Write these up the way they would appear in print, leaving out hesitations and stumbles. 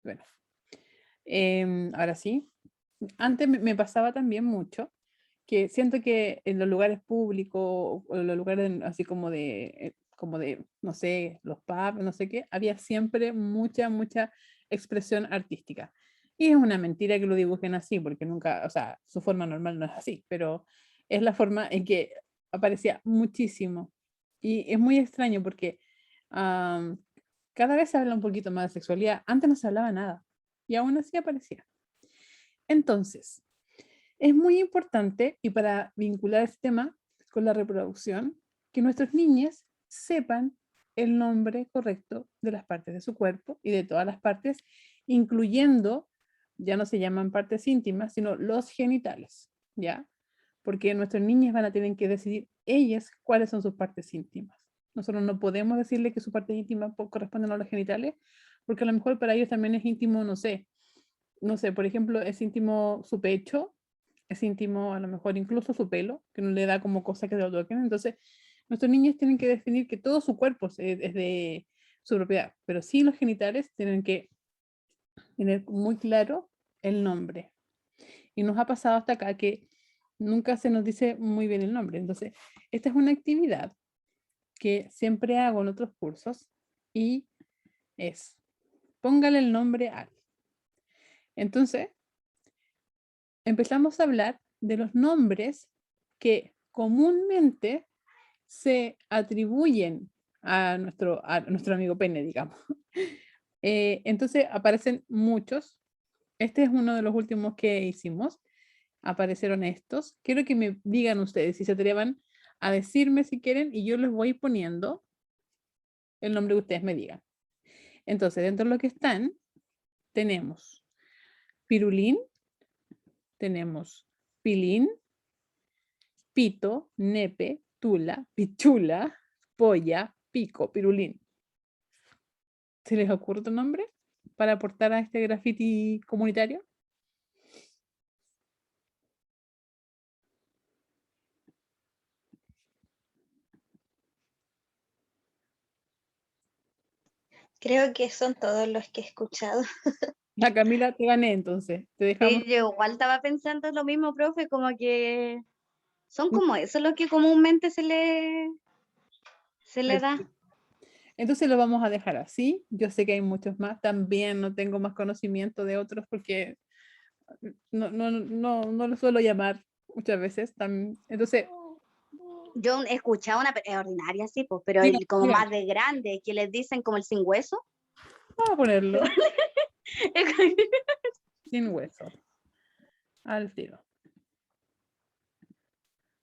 Bueno, ahora sí. Antes me pasaba también mucho que siento que en los lugares públicos o en los lugares así como de, no sé, los pubs, no sé qué, había siempre mucha expresión artística. Y es una mentira que lo dibujen así, porque nunca, o sea, su forma normal no es así, pero es la forma en que aparecía muchísimo. Y es muy extraño porque am, cada vez se habla un poquito más de sexualidad. Antes no se hablaba nada y aún así aparecía. Entonces, es muy importante, y para vincular este tema con la reproducción, que nuestros niños sepan el nombre correcto de las partes de su cuerpo y de todas las partes, incluyendo, ya no se llaman partes íntimas, sino los genitales, ¿ya? Porque nuestros niños van a tener que decidir ellas cuáles son sus partes íntimas. Nosotros no podemos decirle que su parte íntima corresponden a los genitales, porque a lo mejor para ellos también es íntimo, no sé, por ejemplo, es íntimo su pecho, es íntimo a lo mejor incluso su pelo, que no le da como cosa que lo toquen. Entonces, nuestros niños tienen que definir que todo su cuerpo es de su propiedad, pero sí los genitales tienen que tener muy claro el nombre. Y nos ha pasado hasta acá que nunca se nos dice muy bien el nombre. Entonces, esta es una actividad que siempre hago en otros cursos y es, póngale el nombre al. Entonces, empezamos a hablar de los nombres que comúnmente se atribuyen a nuestro amigo pene, digamos. Entonces aparecen muchos. Este es uno de los últimos que hicimos. Aparecieron estos. Quiero que me digan ustedes si se atrevan a decirme si quieren y yo les voy poniendo el nombre que ustedes me digan. Entonces, dentro de lo que están, tenemos pirulín, tenemos pilín, pito, nepe, tula, pichula, polla, pico, pirulín. ¿Se les ocurre otro nombre para aportar a este graffiti comunitario? Creo que son todos los que he escuchado. La Camila, te gané entonces. Te dejamos. Sí, yo igual estaba pensando lo mismo, profe, como que son como eso lo que comúnmente se le da. Perfecto. Entonces lo vamos a dejar así. Yo sé que hay muchos más. También no tengo más conocimiento de otros porque no lo suelo llamar muchas veces. Entonces, Yo he escuchado una ordinaria, sí, pues, pero diga, el como diga, más de grande, que les dicen como el sin hueso. vamos a ponerlo sin hueso al tiro.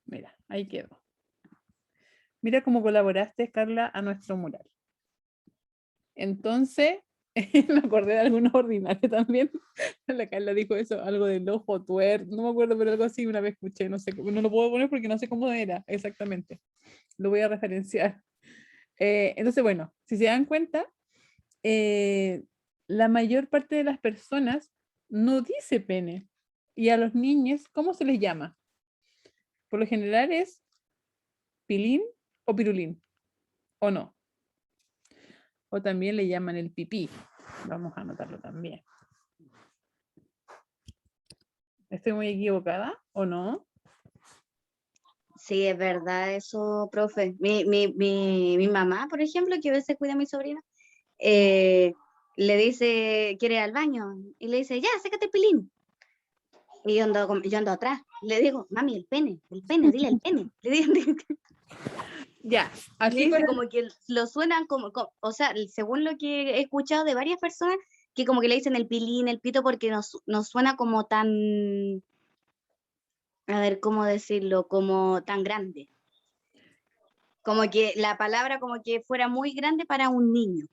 Mira, ahí quedó. Mira cómo colaboraste, Carla, a nuestro mural. Entonces, me acordé de algunos ordinarios también. La Carla dijo eso, algo del ojo tuer, no me acuerdo, pero algo así una vez escuché, no sé, no lo puedo poner porque no sé cómo era exactamente. Lo voy a referenciar. Entonces, bueno, si se dan cuenta, eh, la mayor parte de las personas no dice pene. Y a los niños, ¿cómo se les llama? Por lo general es pilín o pirulín, o no. O también le llaman el pipí. Vamos a anotarlo también. ¿Estoy muy equivocada o no? Sí, es verdad eso, profe. Mi mamá, por ejemplo, que a veces cuida a mi sobrina, eh, le dice, quiere ir al baño, y le dice, ya, sécate el pilín. Y yo ando atrás, le digo, mami, el pene, dile el pene. Le digo, Ya, le así con dice el... como que lo suenan o sea, según lo que he escuchado de varias personas, que como que le dicen el pilín, el pito, porque nos suena como tan, a ver, ¿cómo decirlo? Como tan grande. Como que la palabra como que fuera muy grande para un niño.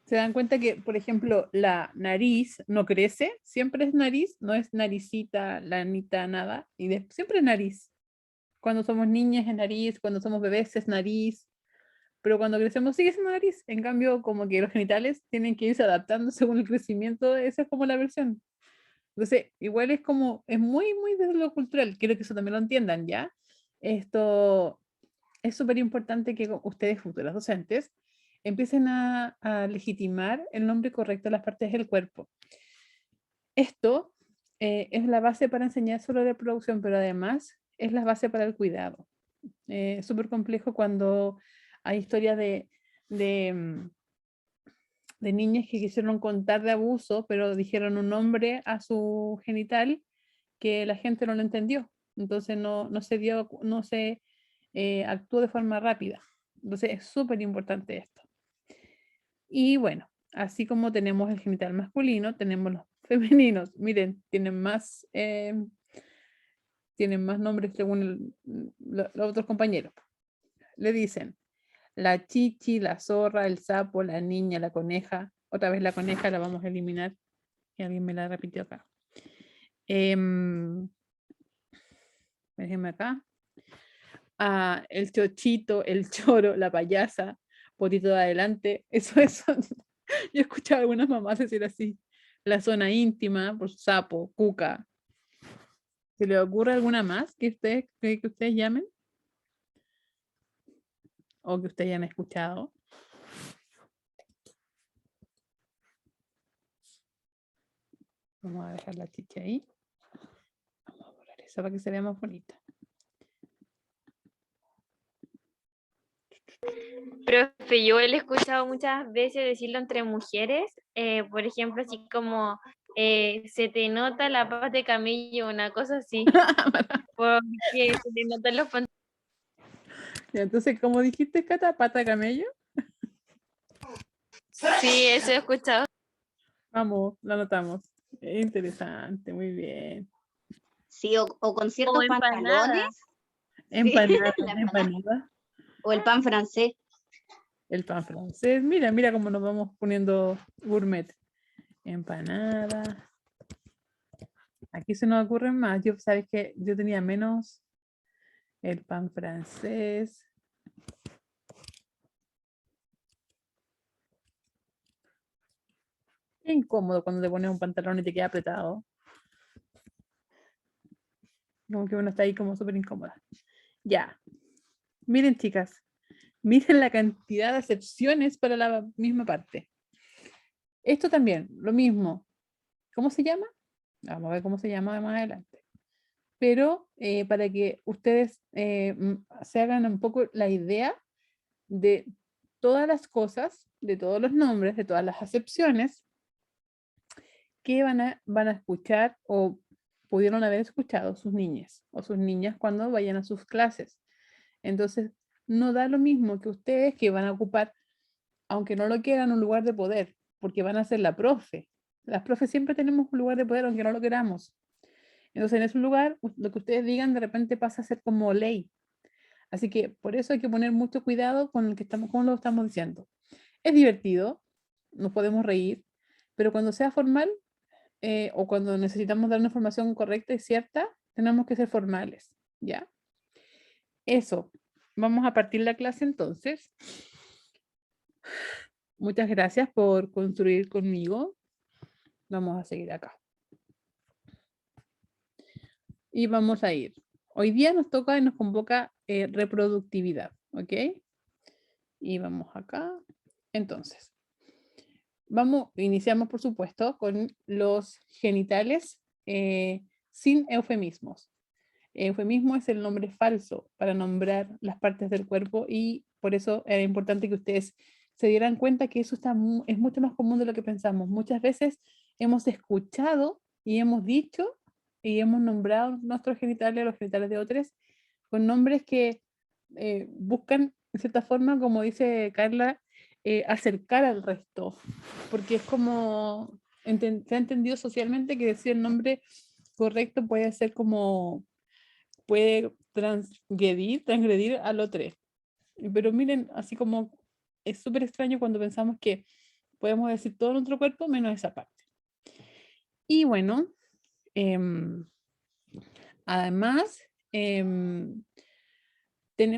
Se dan cuenta que, por ejemplo, la nariz no crece, siempre es nariz, no es naricita, lanita, nada, siempre es nariz. Cuando somos niñas es nariz, cuando somos bebés es nariz, pero cuando crecemos sigue siendo nariz. En cambio, como que los genitales tienen que irse adaptando según el crecimiento, esa es como la versión. Entonces, igual es como, es muy de lo cultural, quiero que eso también lo entiendan, ¿ya? Esto es súper importante que ustedes, futuras docentes, empiecen a legitimar el nombre correcto a las partes del cuerpo. Esto es la base para enseñar sobre reproducción, pero además es la base para el cuidado. Es súper complejo cuando hay historias de de niñas que quisieron contar de abuso, pero dijeron un nombre a su genital que la gente no lo entendió. Entonces no se dio, no se actuó de forma rápida. Entonces es súper importante esto. Y bueno, así como tenemos el genital masculino, tenemos los femeninos. Miren, tienen más nombres según los otros compañeros. Le dicen la chichi, la zorra, el sapo, la niña, la coneja. Otra vez la coneja la vamos a eliminar. Que alguien me la repitió acá. Déjenme acá. El chochito, el choro, la payasa, potito de adelante. Eso. Yo he escuchado a algunas mamás decir así. La zona íntima, por sapo, cuca. ¿Se le ocurre alguna más que ustedes llamen? O que ustedes hayan escuchado. Vamos a dejar la chicha ahí. Vamos a borrar esa para que se vea más bonita. Profe, yo le he escuchado muchas veces decirlo entre mujeres, por ejemplo, así como se te nota la pata de camello, una cosa así, porque se te notan los pantalones. Entonces, ¿cómo dijiste, Cata? ¿Pata camello? Sí, eso he escuchado. Vamos, lo anotamos. Interesante, muy bien. Sí, o con O ciertos empanada. pantalones. Empanada, La empanada. empanada. O el pan francés. El pan francés. Mira cómo nos vamos poniendo gourmet. Empanada. Aquí se nos ocurren más. Sabes que yo tenía menos el pan francés. Qué incómodo cuando te pones un pantalón y te queda apretado. Como que uno está ahí como súper incómoda. Ya. Miren, chicas. Miren la cantidad de acepciones para la misma parte. Esto también, lo mismo. ¿Cómo se llama? Vamos a ver cómo se llama más adelante. Pero para que ustedes se hagan un poco la idea de todas las cosas, de todos los nombres, de todas las acepciones que van a escuchar o pudieron haber escuchado sus niñas o sus niñas cuando vayan a sus clases. Entonces, no da lo mismo que ustedes que van a ocupar, aunque no lo quieran, un lugar de poder, porque van a ser la profe. Las profes siempre tenemos un lugar de poder, aunque no lo queramos. Entonces, en ese lugar, lo que ustedes digan de repente pasa a ser como ley. Así que por eso hay que poner mucho cuidado con con lo que estamos diciendo. Es divertido, nos podemos reír, pero cuando sea formal o cuando necesitamos dar una información correcta y cierta, tenemos que ser formales, ¿ya? Eso. Vamos a partir la clase entonces. Muchas gracias por construir conmigo. Vamos a seguir acá. Y vamos a ir. Hoy día nos toca y nos convoca reproductividad, ¿ok? Y vamos acá. Entonces, iniciamos por supuesto con los genitales sin eufemismos. Eufemismo es el nombre falso para nombrar las partes del cuerpo y por eso era importante que ustedes se dieran cuenta que eso es mucho más común de lo que pensamos. Muchas veces hemos escuchado y hemos dicho y hemos nombrado nuestros genitales, los genitales de otros, con nombres que buscan, de cierta forma, como dice Carla, acercar al resto, porque es como, se ha entendido socialmente que decir el nombre correcto puede ser como, puede transgredir al otro. Pero miren, así como es súper extraño cuando pensamos que podemos decir todo nuestro cuerpo menos esa parte. Y bueno, además,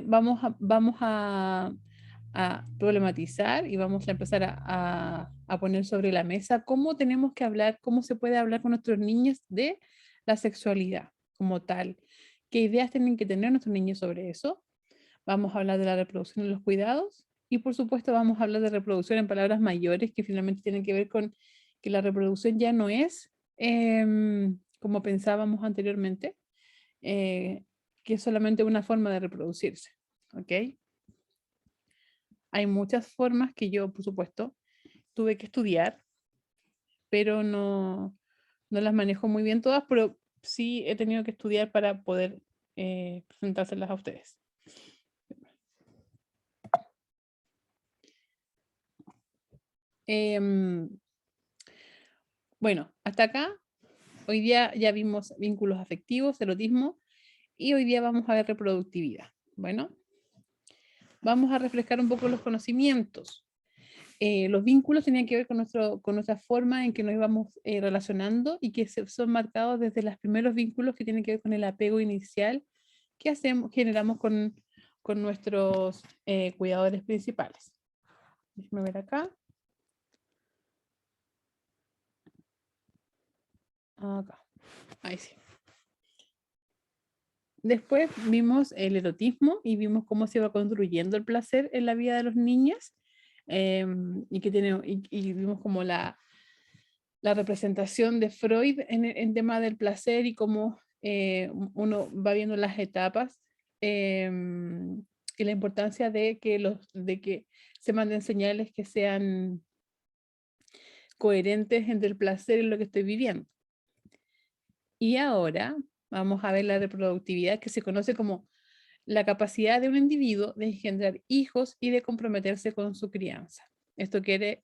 vamos a problematizar y vamos a empezar a poner sobre la mesa cómo tenemos que hablar, cómo se puede hablar con nuestros niños de la sexualidad como tal, qué ideas tienen que tener nuestros niños sobre eso. Vamos a hablar de la reproducción y los cuidados Y por supuesto vamos a hablar de reproducción en palabras mayores que finalmente tienen que ver con que la reproducción ya no es como pensábamos anteriormente, que es solamente una forma de reproducirse. ¿Ok? Hay muchas formas que yo, por supuesto, tuve que estudiar, pero no las manejo muy bien todas, pero sí he tenido que estudiar para poder presentárselas a ustedes. Bueno, hasta acá, hoy día ya vimos vínculos afectivos, erotismo, y hoy día vamos a ver reproductividad. Bueno, vamos a refrescar un poco los conocimientos. Los vínculos tenían que ver con nuestra forma en que nos íbamos relacionando y que son marcados desde los primeros vínculos que tienen que ver con el apego inicial que generamos con nuestros cuidadores principales. Déjenme ver acá. Acá. Ahí sí. Después vimos el erotismo y vimos cómo se va construyendo el placer en la vida de los niños y vimos como la representación de Freud en tema del placer y cómo uno va viendo las etapas y la importancia de que se manden señales que sean coherentes entre el placer y lo que estoy viviendo. Y ahora vamos a ver la reproductividad, que se conoce como la capacidad de un individuo de engendrar hijos y de comprometerse con su crianza. Esto quiere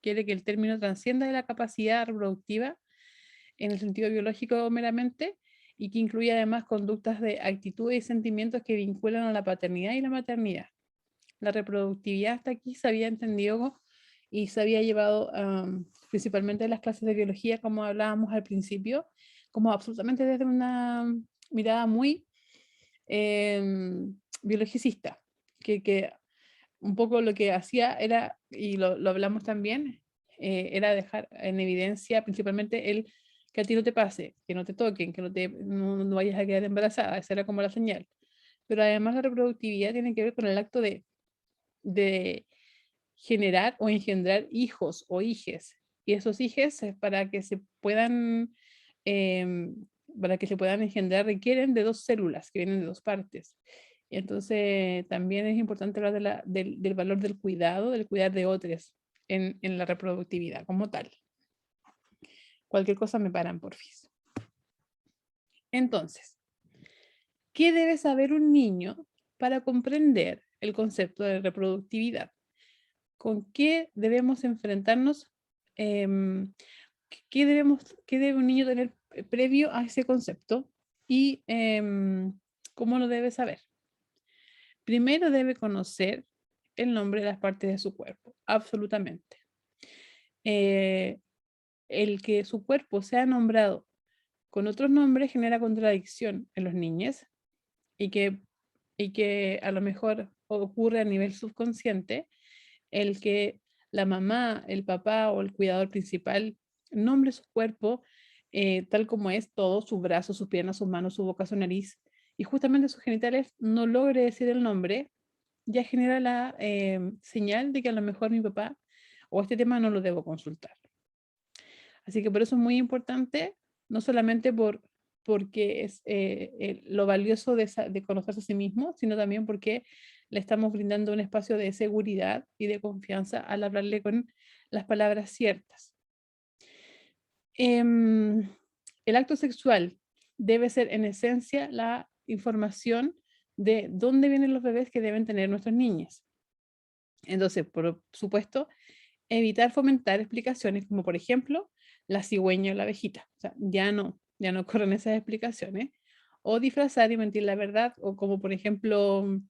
que el término trascienda de la capacidad reproductiva en el sentido biológico meramente y que incluye además conductas de actitudes y sentimientos que vinculan a la paternidad y la maternidad. La reproductividad hasta aquí se había entendido y se había llevado principalmente en las clases de biología, como hablábamos al principio, como absolutamente desde una mirada muy biologicista, que un poco lo que hacía era, y lo hablamos también, era dejar en evidencia principalmente el que a ti no te pase, que no te toquen, que no vayas a quedar embarazada, esa era como la señal. Pero además la reproductividad tiene que ver con el acto de generar o engendrar hijos o hijes. Y esos hijes, para que se puedan engendrar, requieren de dos células que vienen de dos partes. Entonces, también es importante hablar del valor del cuidado, del cuidar de otros en la reproductividad como tal. Cualquier cosa me paran, porfis. Entonces, ¿qué debe saber un niño para comprender el concepto de reproductividad? ¿Con qué debemos enfrentarnos? ¿Qué debe un niño tener previo a ese concepto? Y cómo lo debe saber. Primero debe conocer el nombre de las partes de su cuerpo, absolutamente. El que su cuerpo sea nombrado con otros nombres genera contradicción en los niños y que a lo mejor ocurre a nivel subconsciente el que la mamá, el papá o el cuidador principal nombre su cuerpo tal como es todo, sus brazos, sus piernas, sus manos, su boca, su nariz, y justamente sus genitales no logre decir el nombre, ya genera la señal de que a lo mejor mi papá o este tema no lo debo consultar. Así que por eso es muy importante, no solamente porque es lo valioso de conocerse a sí mismo, sino también porque le estamos brindando un espacio de seguridad y de confianza al hablarle con las palabras ciertas. El acto sexual debe ser en esencia la información de dónde vienen los bebés que deben tener nuestros niños. Entonces, por supuesto, evitar fomentar explicaciones como por ejemplo la cigüeña o la abejita. O sea, ya no corren esas explicaciones. O disfrazar y mentir la verdad, o como por ejemplo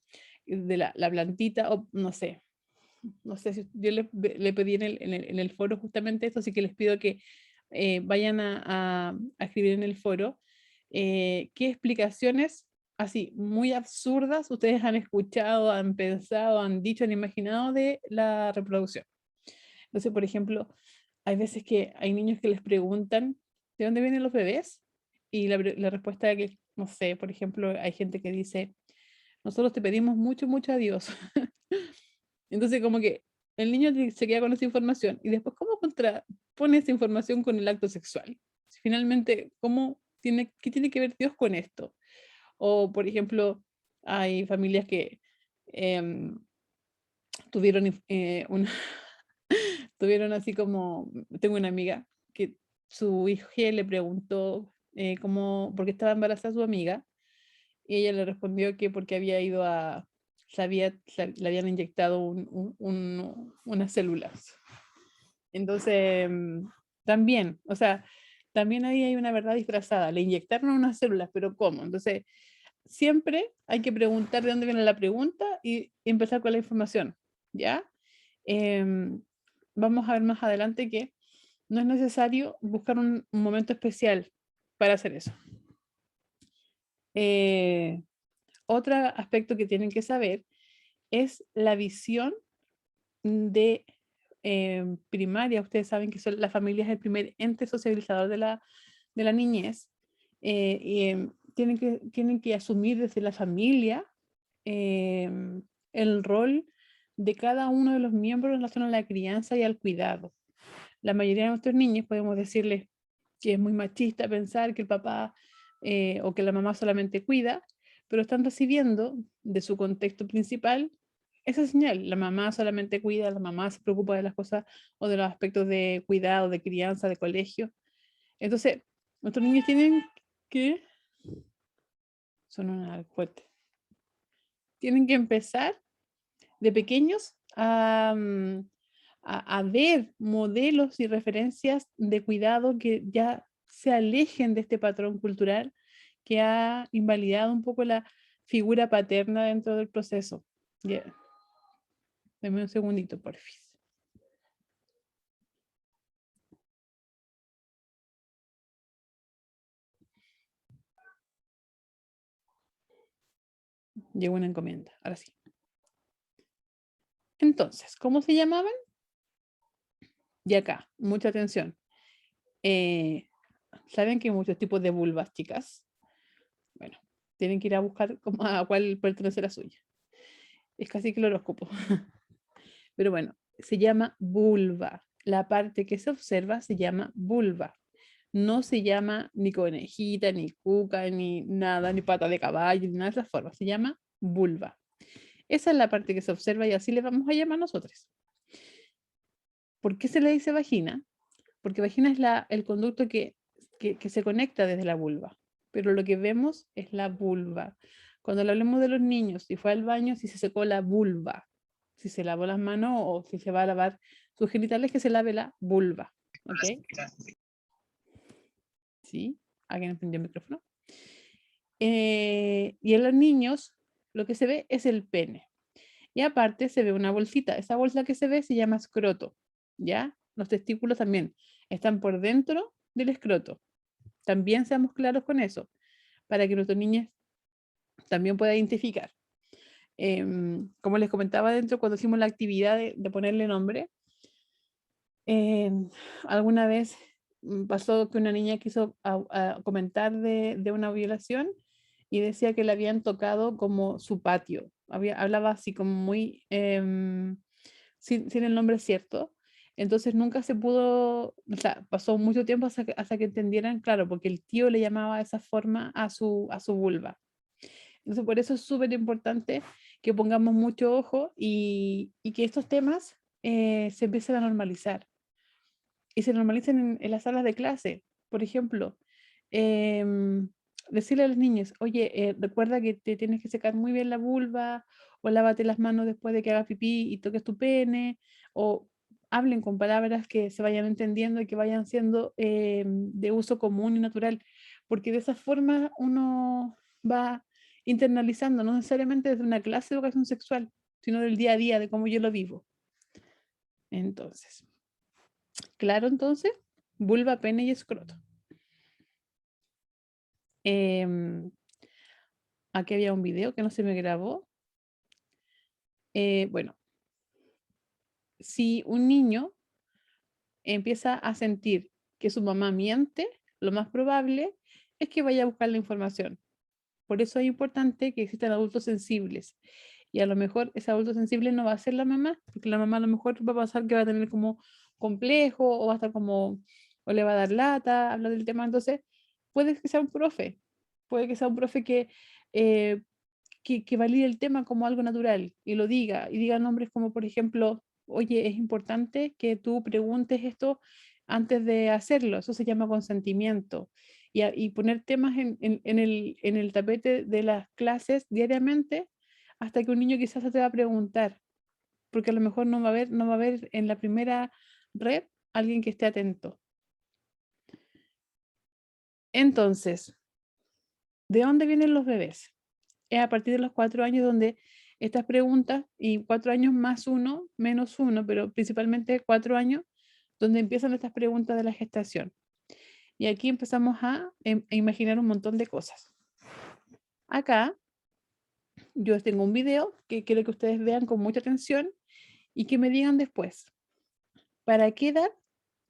de la plantita, o no sé si yo le pedí en el foro justamente esto, así que les pido que vayan a escribir en el foro qué explicaciones así muy absurdas ustedes han escuchado, han pensado, han dicho, han imaginado de la reproducción. Entonces, por ejemplo, hay veces que hay niños que les preguntan ¿de dónde vienen los bebés? Y la respuesta es que, no sé, por ejemplo, hay gente que dice, nosotros te pedimos mucho, mucho a Dios. Entonces, como que el niño se queda con esa información y después, ¿cómo contrapone esa información con el acto sexual? Finalmente, ¿qué tiene que ver Dios con esto? O, por ejemplo, hay familias que em, tuvieron tuvieron así como, tengo una amiga que su hija le preguntó porque estaba embarazada su amiga, y ella le respondió que porque había ido le habían inyectado unas células. Entonces, también, o sea, también ahí hay una verdad disfrazada, le inyectaron unas células, pero ¿cómo? Entonces, siempre hay que preguntar de dónde viene la pregunta y empezar con la información, ¿ya? Em, Vamos a ver más adelante que no es necesario buscar un momento especial para hacer eso. Otro aspecto que tienen que saber es la visión de primaria. Ustedes saben que la familia es el primer ente socializador de la niñez. Tienen que asumir desde la familia el rol de cada uno de los miembros en relación a la crianza y al cuidado. La mayoría de nuestros niños podemos decirles que es muy machista pensar que el papá o que la mamá solamente cuida, pero están recibiendo de su contexto principal esa señal. La mamá solamente cuida, la mamá se preocupa de las cosas o de los aspectos de cuidado, de crianza, de colegio. Entonces, nuestros niños tienen que, son una fuerte, tienen que empezar de pequeños a ver modelos y referencias de cuidado que ya se alejen de este patrón cultural que ha invalidado un poco la figura paterna dentro del proceso. Yeah. Deme un segundito, porfis. Llegó una encomienda, ahora sí. Entonces, ¿cómo se llamaban? Y acá, mucha atención. ¿Saben que hay muchos tipos de vulvas, chicas? Bueno, tienen que ir a buscar a cuál pertenece la suya. Es casi que el horóscopo. Pero bueno, se llama vulva. La parte que se observa se llama vulva. No se llama ni conejita, ni cuca, ni nada, ni pata de caballo, ni nada de esas formas. Se llama vulva. Esa es la parte que se observa y así le vamos a llamar nosotros. ¿Por qué se le dice vagina? Porque vagina es el conducto que se conecta desde la vulva. Pero lo que vemos es la vulva. Cuando le hablemos de los niños, si fue al baño, si se secó la vulva, si se lavó las manos o si se va a lavar sus genitales, que se lave la vulva. ¿Ok? ¿Sí? ¿Alguien entendió el micrófono? Y en los niños, lo que se ve es el pene. Y aparte se ve una bolsita. Esa bolsa que se ve se llama escroto. ¿Ya? Los testículos también están por dentro del escroto. También seamos claros con eso, para que nuestros niños también puedan identificar. Como les comentaba dentro, cuando hicimos la actividad de ponerle nombre, alguna vez pasó que una niña quiso comentar de una violación y decía que le habían tocado como su patio. Hablaba así como muy sin el nombre cierto. Entonces nunca se pudo, o sea, pasó mucho tiempo hasta que entendieran, claro, porque el tío le llamaba de esa forma a su vulva. Entonces por eso es súper importante que pongamos mucho ojo y que estos temas se empiecen a normalizar y se normalicen en las salas de clase. Por ejemplo, decirle a los niños, oye, recuerda que te tienes que secar muy bien la vulva, o lávate las manos después de que hagas pipí y toques tu pene, o hablen con palabras que se vayan entendiendo y que vayan siendo de uso común y natural, porque de esa forma uno va internalizando, no necesariamente desde una clase de educación sexual, sino del día a día, de cómo yo lo vivo. Entonces, claro, entonces, vulva, pene y escroto. Aquí había un video que no se me grabó. Bueno, si un niño empieza a sentir que su mamá miente, lo más probable es que vaya a buscar la información. Por eso es importante que existan adultos sensibles Y a lo mejor ese adulto sensible no va a ser la mamá, porque la mamá a lo mejor va a pasar que va a tener como complejo o va a estar como, o le va a dar lata, hablar del tema. Entonces, puede que sea un profe, puede que sea un profe eh, que valide el tema como algo natural y lo diga, y diga nombres como, por ejemplo, oye, es importante que tú preguntes esto antes de hacerlo, eso se llama consentimiento. Y poner temas en el tapete de las clases diariamente hasta que un niño quizás se te va a preguntar, porque a lo mejor no va a haber en la primera red alguien que esté atento. Entonces, ¿de dónde vienen los bebés? Es a partir de los 4 años donde estas preguntas, y 4 años más 1, menos 1, pero principalmente 4 años, donde empiezan estas preguntas de la gestación. Y aquí empezamos a imaginar un montón de cosas. Acá yo tengo un video que quiero que ustedes vean con mucha atención y que me digan después, ¿para qué edad?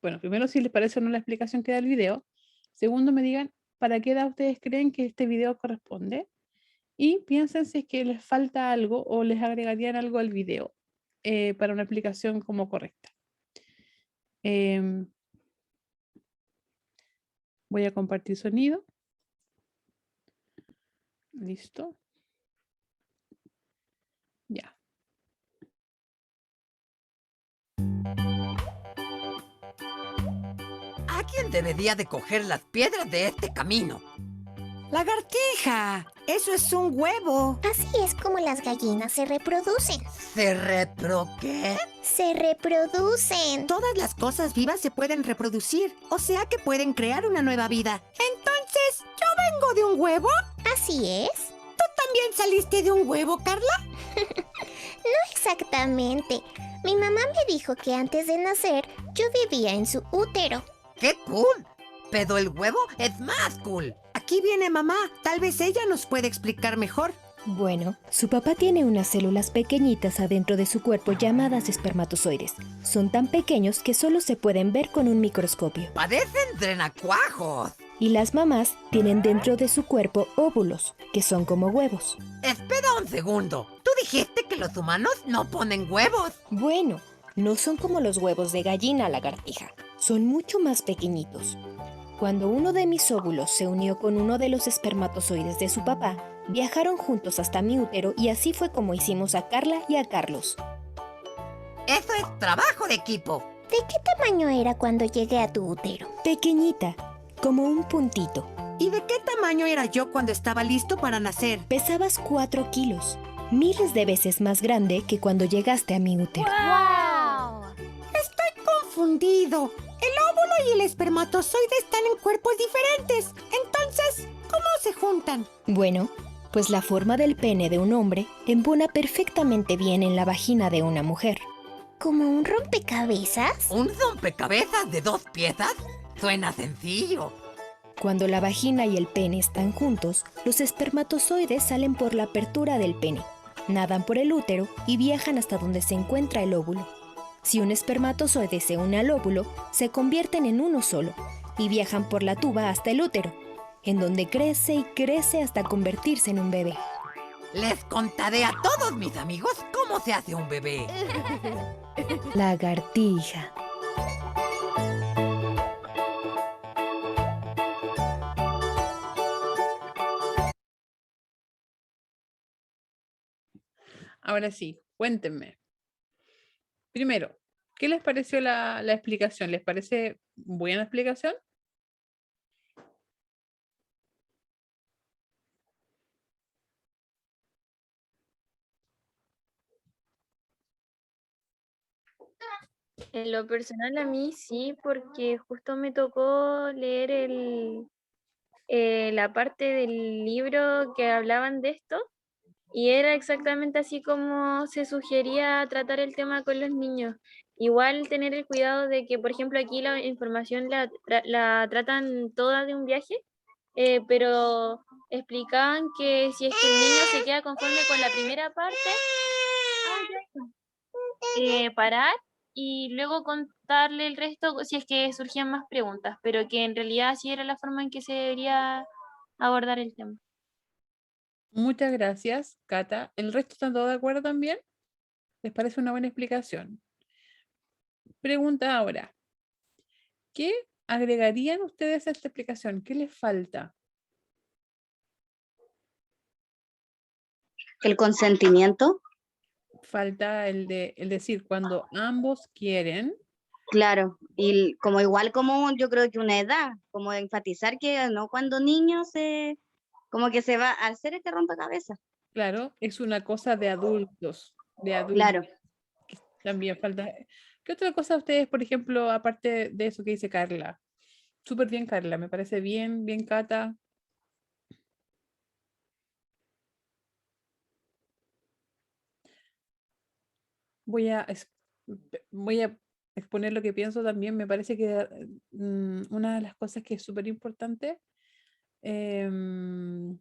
Bueno, primero si les parece o no la explicación que da el video. Segundo, me digan, ¿para qué edad ustedes creen que este video corresponde? Y piensen si es que les falta algo o les agregarían algo al video para una aplicación como correcta. Em, voy a compartir sonido. Listo. Ya. Alguien debería de coger las piedras de este camino. Lagartija, eso es un huevo. Así es como las gallinas se reproducen. ¿Qué? Se reproducen. Todas las cosas vivas se pueden reproducir, o sea que pueden crear una nueva vida. Entonces, ¿yo vengo de un huevo? Así es. ¿Tú también saliste de un huevo, Carla? No exactamente. Mi mamá me dijo que antes de nacer yo vivía en su útero. ¡Qué cool! Pero el huevo es más cool. Aquí viene mamá. Tal vez ella nos puede explicar mejor. Bueno, su papá tiene unas células pequeñitas adentro de su cuerpo llamadas espermatozoides. Son tan pequeños que solo se pueden ver con un microscopio. Parecen renacuajos. Y las mamás tienen dentro de su cuerpo óvulos, que son como huevos. Espera un segundo. ¿Tú dijiste que los humanos no ponen huevos? Bueno, no son como los huevos de gallina, lagartija. Son mucho más pequeñitos. Cuando uno de mis óvulos se unió con uno de los espermatozoides de su papá, viajaron juntos hasta mi útero y así fue como hicimos a Carla y a Carlos. Eso es trabajo de equipo. ¿De qué tamaño era cuando llegué a tu útero? Pequeñita, como un puntito. ¿Y de qué tamaño era yo cuando estaba listo para nacer? Pesabas 4 kilos, miles de veces más grande que cuando llegaste a mi útero. Estoy confundido. El óvulo y el espermatozoide están en cuerpos diferentes. Entonces, ¿cómo se juntan? Bueno, pues la forma del pene de un hombre embona perfectamente bien en la vagina de una mujer. ¿Como un rompecabezas? ¿Un rompecabezas de 2 piezas? Suena sencillo. Cuando la vagina y el pene están juntos, los espermatozoides salen por la apertura del pene, nadan por el útero y viajan hasta donde se encuentra el óvulo. Si un espermatozoide se une al óvulo, se convierten en uno solo y viajan por la tuba hasta el útero, en donde crece y crece hasta convertirse en un bebé. Les contaré a todos mis amigos cómo se hace un bebé. Lagartija. Ahora sí, cuéntenme. Primero, ¿qué les pareció la explicación? ¿Les parece buena explicación? En lo personal a mí sí, porque justo me tocó leer la parte del libro que hablaban de esto y era exactamente así como se sugería tratar el tema con los niños. Igual tener el cuidado de que, por ejemplo, aquí la información la tratan toda de un viaje, pero explicaban que si es que el niño se queda conforme con la primera parte, parar y luego contarle el resto si es que surgían más preguntas, pero que en realidad así era la forma en que se debería abordar el tema. Muchas gracias, Cata. ¿El resto están todos de acuerdo también? ¿Les parece una buena explicación? Pregunta ahora, ¿qué agregarían ustedes a esta explicación? ¿Qué les falta? El consentimiento, Falta el decir cuando ambos quieren. claro, y como igual como yo creo que una edad, como enfatizar que no cuando niños se, como que se va a hacer este rompecabezas. Claro, es una cosa de adultos, Claro. También falta. ¿Qué otra cosa ustedes, por ejemplo, aparte de eso que dice Carla? Súper bien, Carla, me parece bien, bien, Cata. Voy a, es- voy a exponer lo que pienso también. Me parece que una de las cosas que es súper importante, em,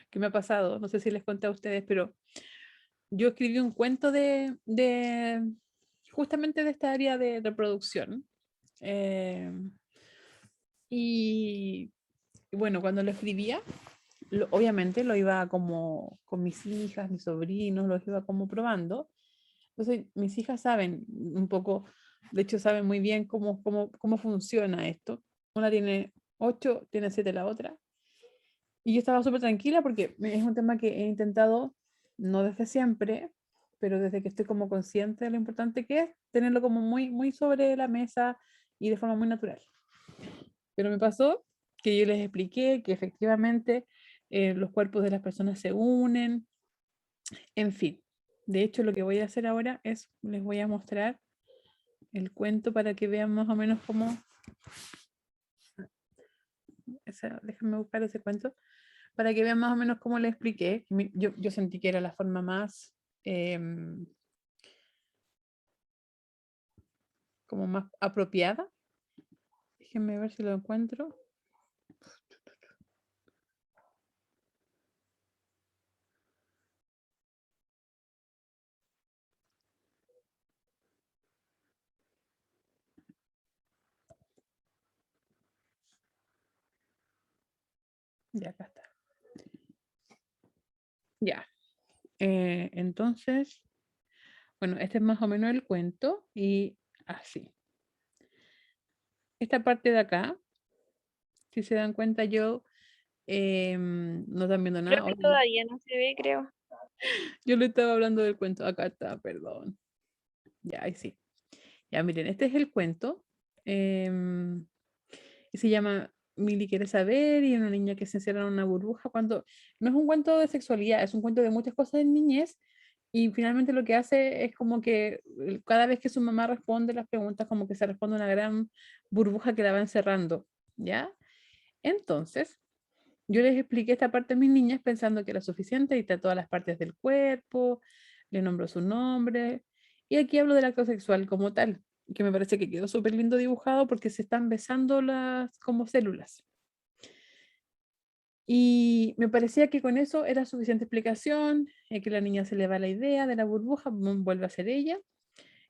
que me ha pasado, no sé si les conté a ustedes, pero yo escribí un cuento de justamente de esta área de reproducción. em, y bueno, cuando lo escribía, obviamente lo iba como con mis hijas, mis sobrinos, los iba como probando. Entonces, mis hijas saben un poco, de hecho, saben muy bien cómo funciona esto. Una tiene 8, tiene 7 la otra. Y yo estaba súper tranquila porque es un tema que he intentado, no desde siempre, pero desde que estoy como consciente de lo importante que es, tenerlo como muy, muy sobre la mesa y de forma muy natural. Pero me pasó que yo les expliqué que efectivamente los cuerpos de las personas se unen, en fin. De hecho, lo que voy a hacer ahora es, les voy a mostrar el cuento para que vean más o menos cómo, déjenme buscar ese cuento, para que vean más o menos cómo le expliqué. Yo sentí que era la forma más, como más apropiada. Déjenme ver si lo encuentro. Ya, acá está. Ya. Entonces, bueno, este es más o menos el cuento y así. Esta parte de acá, si se dan cuenta, yo no están viendo Creo nada. que todavía no se ve, creo. Yo le estaba hablando del cuento. Acá está, perdón. Ya, ahí sí. Ya, miren, este es el cuento. Y se llama Milly quiere saber y una niña que se encierra en una burbuja. Cuando no es un cuento de sexualidad, es un cuento de muchas cosas en niñez. Y finalmente lo que hace es como que cada vez que su mamá responde las preguntas, como que se responde una gran burbuja que la va encerrando. ¿Ya? Entonces, yo les expliqué esta parte a mis niñas pensando que era suficiente y todas las partes del cuerpo, le nombro su nombre. Y aquí hablo del acto sexual como tal, que me parece que quedó súper lindo dibujado porque se están besando las como células. Y me parecía que con eso era suficiente explicación, que la niña se le va la idea de la burbuja, vuelve a ser ella.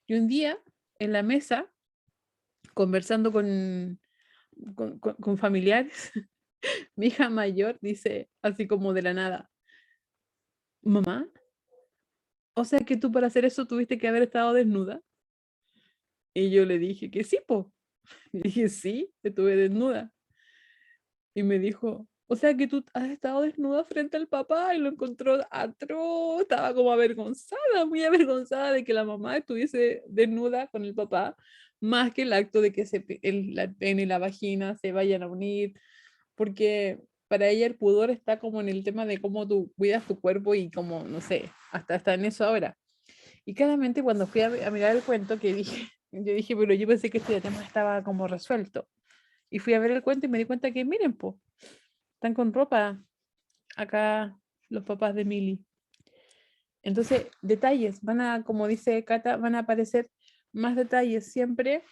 Y un día, en la mesa, conversando con familiares, mi hija mayor dice, así como de la nada, mamá, o sea que tú para hacer eso tuviste que haber estado desnuda. Y yo le dije que sí, po. Y dije, sí, estuve desnuda. Y me dijo, o sea que tú has estado desnuda frente al papá y lo encontró atroz. Estaba como avergonzada, muy avergonzada de que la mamá estuviese desnuda con el papá, más que el acto de que el pene y la vagina se vayan a unir, porque para ella el pudor está como en el tema de cómo tú cuidas tu cuerpo y como, no sé, hasta en eso ahora. Y claramente cuando fui a mirar el cuento, que dije, yo dije, pero yo pensé que este tema estaba como resuelto. Y fui a ver el cuento y me di cuenta que, miren, po, están con ropa acá los papás de Milly. Entonces, detalles, van a, como dice Cata, van a aparecer más detalles siempre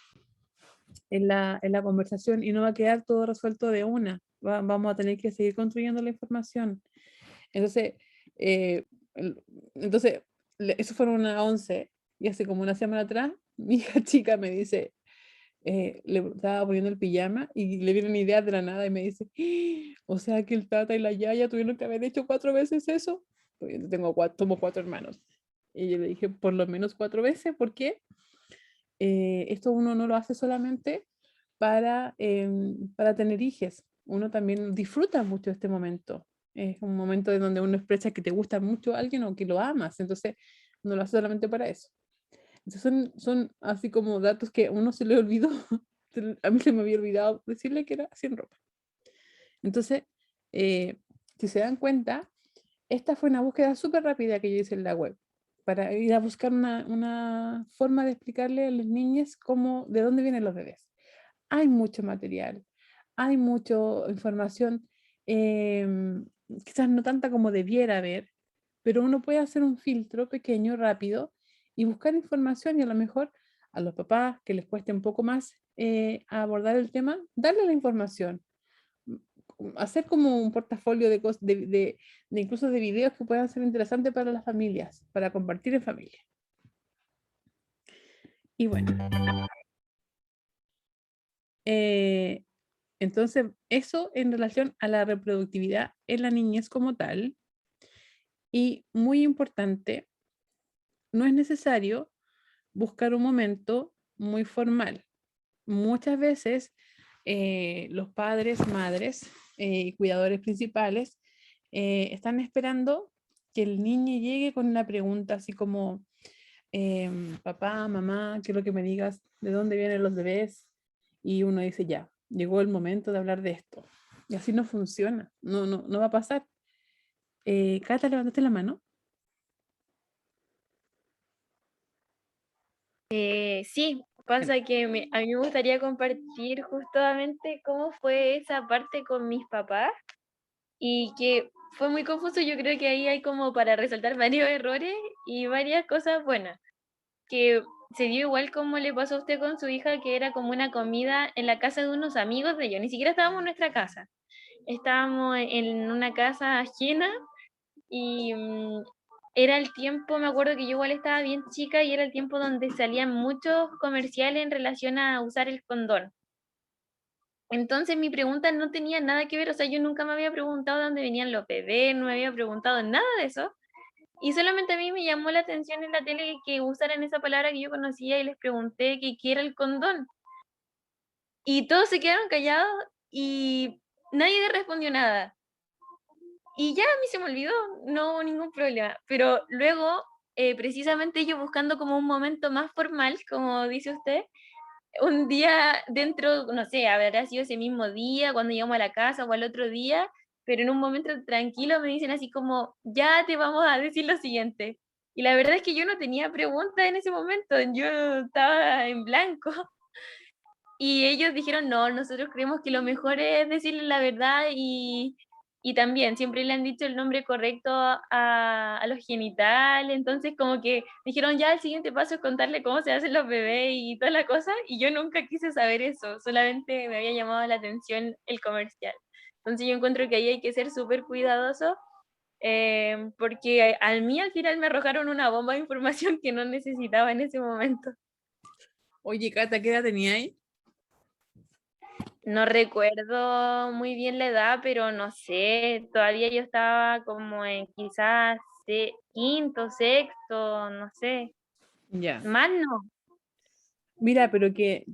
en la conversación y no va a quedar todo resuelto de una. Vamos a tener que seguir construyendo la información. Entonces, eh, el- entonces eso fueron una 11 y hace como una semana atrás, mi hija chica me dice, le estaba poniendo el pijama y le vienen ideas de la nada y me dice, "¡Ah! O sea que el tata y la yaya tuvieron que haber hecho 4 veces eso. Pues yo tengo somos 4 hermanos. Y yo le dije, por lo menos 4 veces, ¿por qué? Esto uno no lo hace solamente para tener hijos. Uno también disfruta mucho este momento. Es un momento en donde uno expresa que te gusta mucho a alguien o que lo amas. Entonces, no lo hace solamente para eso. Entonces, son así como datos que a uno se le olvidó. A mí se me había olvidado decirle que era sin ropa. Entonces, si se dan cuenta, esta fue una búsqueda súper rápida que yo hice en la web para ir a buscar una forma de explicarle a las niñas de dónde vienen los bebés. Hay mucho material, hay mucha información, quizás no tanta como debiera haber, pero uno puede hacer un filtro pequeño, rápido, y buscar información y a lo mejor a los papás que les cueste un poco más abordar el tema, darle la información, hacer como un portafolio de, de incluso de videos que puedan ser interesantes para las familias, para compartir en familia. Y bueno, entonces eso en relación a la reproductividad en la niñez como tal. Y muy importante, no es necesario buscar un momento muy formal. Muchas veces los padres, madres y cuidadores principales están esperando que el niño llegue con una pregunta así como, papá, mamá, quiero que me digas de dónde vienen los bebés. Y uno dice, ya, llegó el momento de hablar de esto. Y así no funciona, no va a pasar. Cata, levantaste la mano. Sí, pasa que a mí me gustaría compartir justamente cómo fue esa parte con mis papás y que fue muy confuso. Yo creo que ahí hay como para resaltar varios errores y varias cosas buenas, que se dio igual como le pasó a usted con su hija, que era como una comida en la casa de unos amigos de ellos, ni siquiera estábamos en nuestra casa, estábamos en una casa ajena y era el tiempo, me acuerdo que yo igual estaba bien chica y era el tiempo donde salían muchos comerciales en relación a usar el condón. Entonces mi pregunta no tenía nada que ver, o sea, yo nunca me había preguntado de dónde venían los bebés, no me había preguntado nada de eso. Y solamente a mí me llamó la atención en la tele que usaran esa palabra que yo conocía y les pregunté qué era el condón. Y todos se quedaron callados y nadie respondió nada. Y ya a mí se me olvidó, no hubo ningún problema. Pero luego, precisamente yo buscando como un momento más formal, como dice usted, un día dentro, no sé, habrá sido ese mismo día, cuando llegamos a la casa o al otro día, pero en un momento tranquilo me dicen así como, ya te vamos a decir lo siguiente. Y la verdad es que yo no tenía preguntas en ese momento, yo estaba en blanco. Y ellos dijeron, no, nosotros creemos que lo mejor es decirle la verdad y también siempre le han dicho el nombre correcto a los genitales, entonces como que dijeron, ya el siguiente paso es contarle cómo se hacen los bebés y toda la cosa, y yo nunca quise saber eso, solamente me había llamado la atención el comercial. Entonces yo encuentro que ahí hay que ser súper cuidadoso, porque a mí al final me arrojaron una bomba de información que no necesitaba en ese momento. Oye, Cata, ¿qué edad tenía ahí? No recuerdo muy bien la edad, pero no sé, todavía yo estaba como en quizás quinto, sexto, no sé, Ya. más no. Mira, pero qué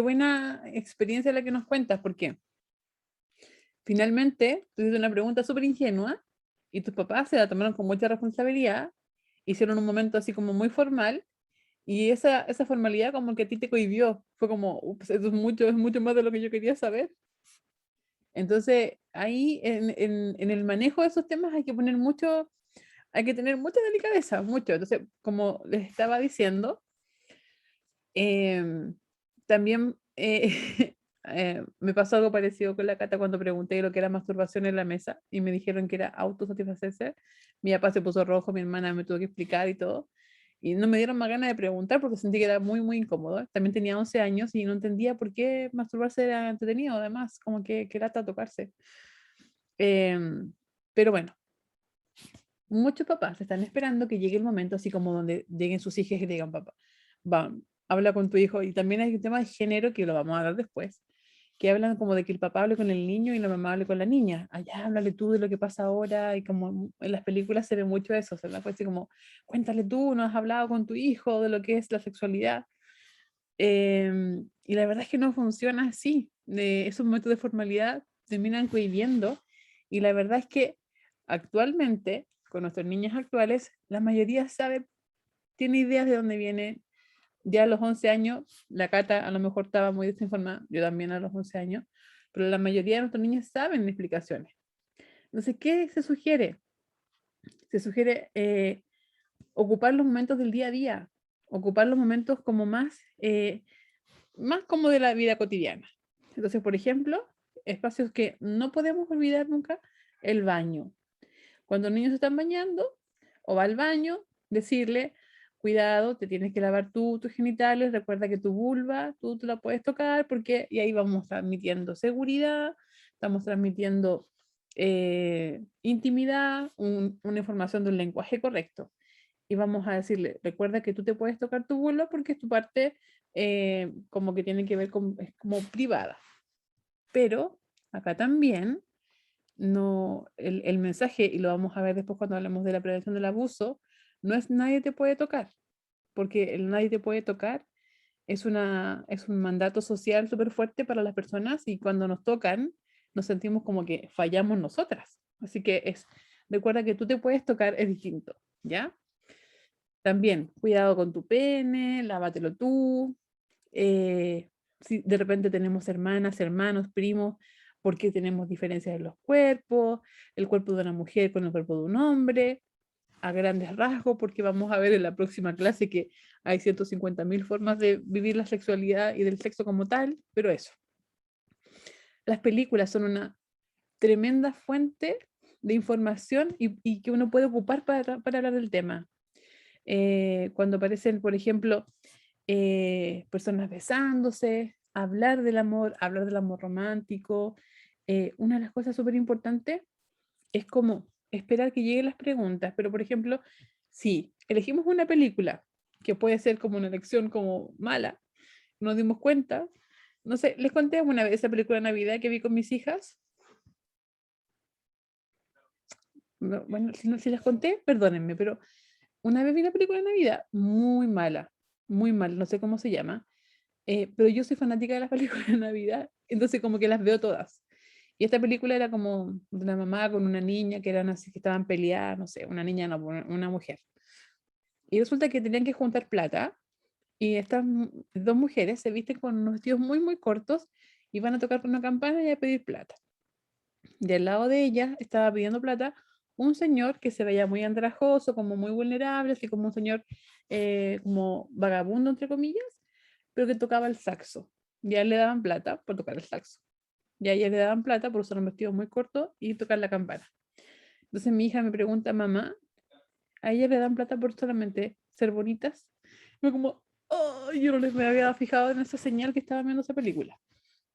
buena experiencia la que nos cuentas, porque finalmente tuviste una pregunta súper ingenua y tus papás se la tomaron con mucha responsabilidad, hicieron un momento así como muy formal y esa formalidad como que a ti te cohibió, fue como, ups, eso es mucho más de lo que yo quería saber. Entonces, ahí en el manejo de esos temas hay que tener mucha delicadeza, mucho. Entonces, como les estaba diciendo, em, también me pasó algo parecido con la Cata cuando pregunté lo que era masturbación en la mesa y me dijeron que era autosatisfacerse. Mi papá se puso rojo, mi hermana me tuvo que explicar y todo. Y no me dieron más ganas de preguntar porque sentí que era muy incómodo. También tenía 11 años y no entendía por qué masturbarse era entretenido, además, como que lata tocarse. Pero bueno, muchos papás están esperando que llegue el momento así como donde lleguen sus hijos y le digan, papá, habla con tu hijo. Y también hay un tema de género que lo vamos a hablar después, que hablan como de que el papá hable con el niño y la mamá hable con la niña. Allá háblale tú de lo que pasa ahora, y como en las películas se ve mucho eso, se pues así como, cuéntale tú, no has hablado con tu hijo de lo que es la sexualidad. Y la verdad es que no funciona así. Esos momentos de formalidad terminan cohibiendo, y la verdad es que actualmente, con nuestros niños actuales, la mayoría sabe, tiene ideas de dónde viene. Ya a los 11 años, la Cata a lo mejor estaba muy desinformada, yo también a los 11 años, pero la mayoría de nuestros niños saben explicaciones. Entonces, ¿qué se sugiere? Se sugiere ocupar los momentos del día a día, ocupar los momentos como más como de la vida cotidiana. Entonces, por ejemplo, espacios que no podemos olvidar nunca, el baño. Cuando los niños se están bañando o va al baño, decirle, cuidado, te tienes que lavar tus genitales, recuerda que tu vulva, tú la puedes tocar, porque, y ahí vamos transmitiendo seguridad, estamos transmitiendo intimidad, una información de un lenguaje correcto. Y vamos a decirle, recuerda que tú te puedes tocar tu vulva porque es tu parte como que tiene que ver con, es como privada. Pero acá también no, el mensaje, y lo vamos a ver después cuando hablemos de la prevención del abuso, no es nadie te puede tocar, porque el nadie te puede tocar es un mandato social súper fuerte para las personas, y cuando nos tocan nos sentimos como que fallamos nosotras. Así que recuerda que tú te puedes tocar, es distinto, ¿ya? También, cuidado con tu pene, lávatelo tú. Si de repente tenemos hermanas, hermanos, primos, porque tenemos diferencias en los cuerpos, el cuerpo de una mujer con el cuerpo de un hombre, a grandes rasgos, porque vamos a ver en la próxima clase que hay 150.000 formas de vivir la sexualidad y del sexo como tal, pero eso. Las películas son una tremenda fuente de información, y que uno puede ocupar para hablar del tema. Cuando aparecen, por ejemplo, personas besándose, hablar del amor romántico. Una de las cosas súper importantes es como esperar que lleguen las preguntas, pero por ejemplo, si elegimos una película que puede ser como una elección como mala, nos dimos cuenta, no sé, les conté una vez esa película de Navidad que vi con mis hijas. Bueno, si les conté, perdónenme, pero una vez vi una película de Navidad muy mal, no sé cómo se llama, pero yo soy fanática de las películas de Navidad, entonces como que las veo todas. Y esta película era como de una mamá con una niña que eran así, que estaban peleadas, no sé, una niña, no, una mujer. Y resulta que tenían que juntar plata, y estas dos mujeres se visten con unos vestidos muy cortos y van a tocar con una campana y a pedir plata. Y al lado de ella estaba pidiendo plata un señor que se veía muy andrajoso, como muy vulnerable, así como un señor como vagabundo, entre comillas, pero que tocaba el saxo. Y a él le daban plata por tocar el saxo. Y a ella le daban plata por usar un vestido muy corto y tocar la campana. Entonces mi hija me pregunta, mamá, ¿a ella le dan plata por solamente ser bonitas? Y yo como, oh, yo no me había fijado en esa señal que estaba viendo esa película.